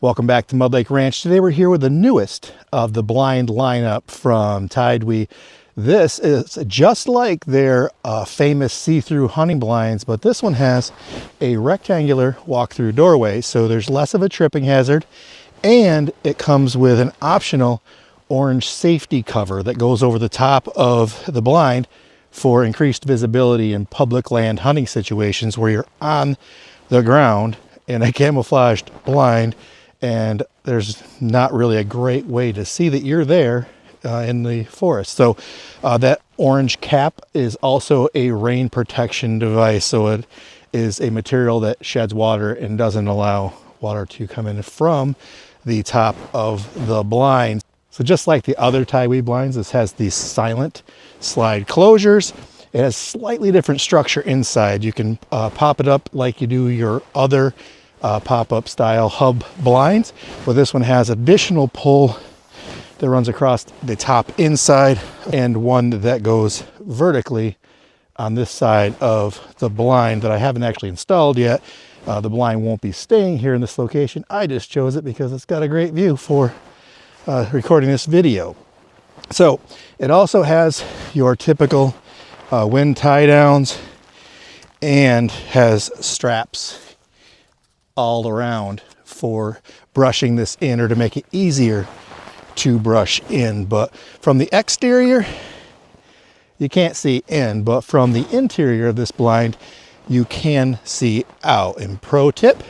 Welcome back to Mud Lake Ranch. Today we're here with the newest of the blind lineup from TideWe. This is just like their famous see-through hunting blinds, but this one has a rectangular walk-through doorway, so there's less of a tripping hazard, and it comes with an optional orange safety cover that goes over the top of the blind for increased visibility in public land hunting situations where you're on the ground in a camouflaged blind and there's not really a great way to see that you're there in the forest. So that orange cap is also a rain protection device. So it is a material that sheds water and doesn't allow water to come in from the top of the blind. So just like the other TideWe blinds, this has these silent slide closures. It has slightly different structure inside. You can pop it up like you do your other pop-up style hub blinds, but this one has additional pull that runs across the top inside and one that goes vertically on this side of the blind that I haven't actually installed yet. The blind won't be staying here in this location. I just chose it because it's got a great view for recording this video. So it also has your typical wind tie downs and has straps all around for brushing this in or to make it easier to brush in. But from the exterior, you can't see in, but from the interior of this blind, you can see out. And pro tip,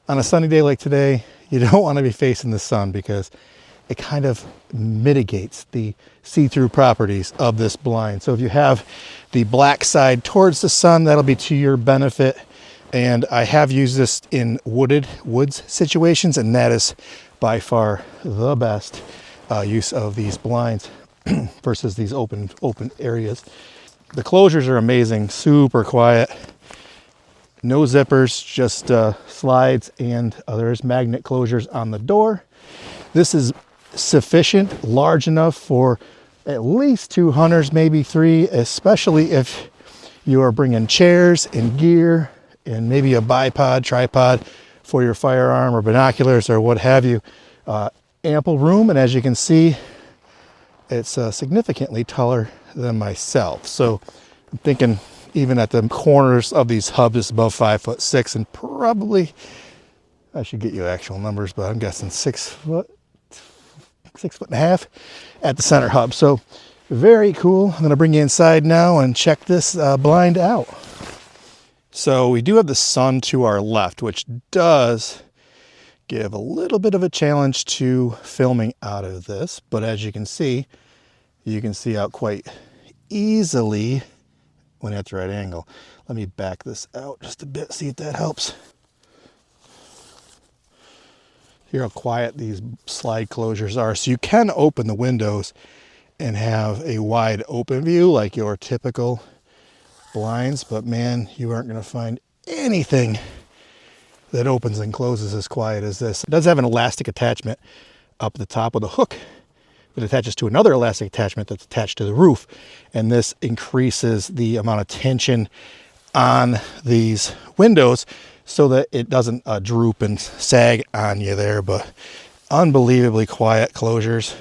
on a sunny day like today, you don't want to be facing the sun because it kind of mitigates the see-through properties of this blind. So if you have the black side towards the sun, that'll be to your benefit. And I have used this in woods situations, and that is by far the best use of these blinds versus these open areas. The closures are amazing, super quiet, no zippers, just slides, and there's magnet closures on the door. This is sufficient, large enough for at least 2 hunters, maybe 3, especially if you are bringing chairs and gear and maybe a bipod, tripod for your firearm or binoculars or what have you. Ample room, and as you can see, it's significantly taller than myself. So I'm thinking even at the corners of these hubs, it's above 5'6", and probably, I should get you actual numbers, but I'm guessing 6 foot, 6.5 at the center hub. So very cool. I'm gonna bring you inside now and check this blind out. So we do have the sun to our left, which does give a little bit of a challenge to filming out of this. But as you can see out quite easily when at the right angle. Let me back this out just a bit, see if that helps. Hear how quiet these slide closures are. So you can open the windows and have a wide open view like your typical blinds, but man, you aren't going to find anything that opens and closes as quiet as this. It does have an elastic attachment up the top with a hook that attaches to another elastic attachment that's attached to the roof, and this increases the amount of tension on these windows so that it doesn't droop and sag on you there. But unbelievably quiet closures.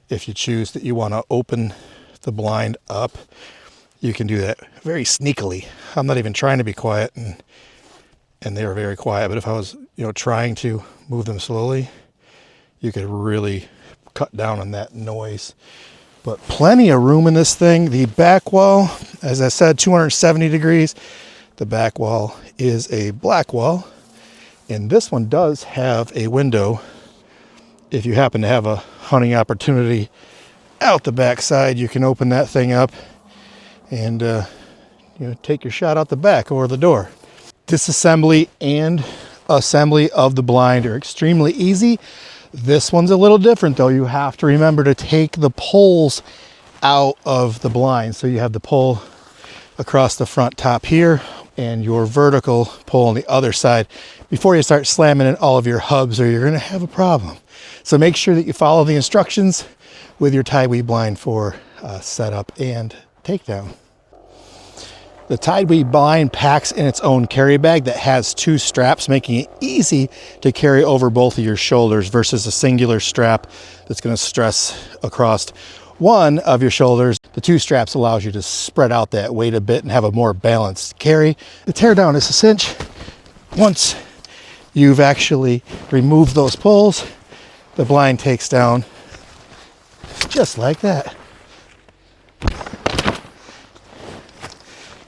If you choose that you want to open the blind up, you can do that very sneakily. I'm not even trying to be quiet, and they are very quiet. But if I was, trying to move them slowly, you could really cut down on that noise. But plenty of room in this thing. The back wall, as I said, 270 degrees. The back wall is a black wall, and this one does have a window. If you happen to have a hunting opportunity out the back side, you can open that thing up and take your shot out the back or the door. Disassembly and assembly of the blind are extremely easy. This one's a little different though. You have to remember to take the poles out of the blind. So you have the pole across the front top here and your vertical pole on the other side before you start slamming in all of your hubs, or you're going to have a problem. So make sure that you follow the instructions with your TideWe blind for setup and takedown. The TideWe blind packs in its own carry bag that has 2 straps, making it easy to carry over both of your shoulders versus a singular strap that's going to stress across one of your shoulders. The 2 straps allows you to spread out that weight a bit and have a more balanced carry. The teardown is a cinch. Once you've actually removed those pulls, the blind takes down just like that.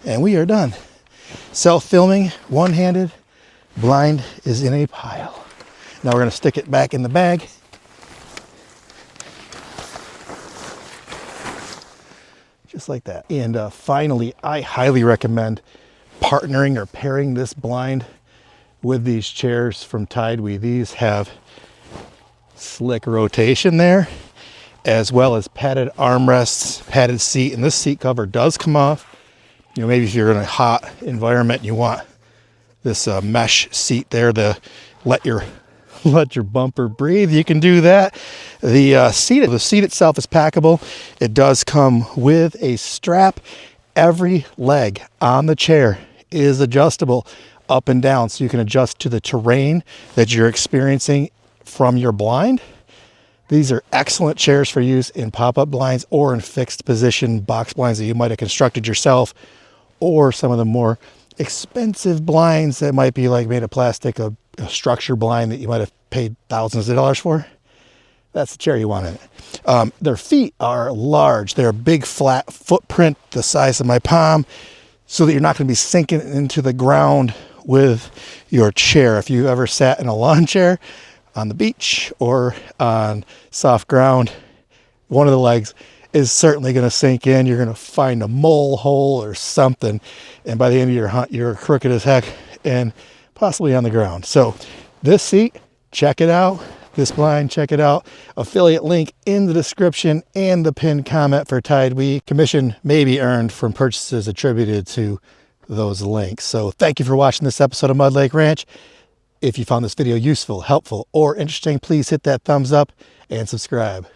And we are done. Self-filming, one-handed, blind is in a pile. Now we're going to stick it back in the bag. Just like that. And finally, I highly recommend partnering or pairing this blind with these chairs from TideWe. These have slick rotation there, as well as padded armrests, padded seat, and this seat cover does come off. You know, maybe if you're in a hot environment, you want this mesh seat there to let your bumper breathe. You can do that. The seat itself is packable. It does come with a strap. Every leg on the chair is adjustable up and down, so you can adjust to the terrain that you're experiencing from your blind. These are excellent chairs for use in pop-up blinds or in fixed position box blinds that you might have constructed yourself, or some of the more expensive blinds that might be like made of plastic, a structure blind that you might have paid thousands of dollars for. That's the chair you want in it. Their feet are large. They're a big flat footprint the size of my palm, so that you're not going to be sinking into the ground with your chair. If you ever sat in a lawn chair on the beach or on soft ground, one of the legs is certainly going to sink in. You're going to find a mole hole or something, and by the end of your hunt, you're crooked as heck and possibly on the ground. So this seat, check it out. This blind, check it out. Affiliate link in the description and the pinned comment for TideWe. Commission may be earned from purchases attributed to those links. So thank you for watching this episode of Mud Lake Ranch. If you found this video useful, helpful, or interesting, please hit that thumbs up and subscribe.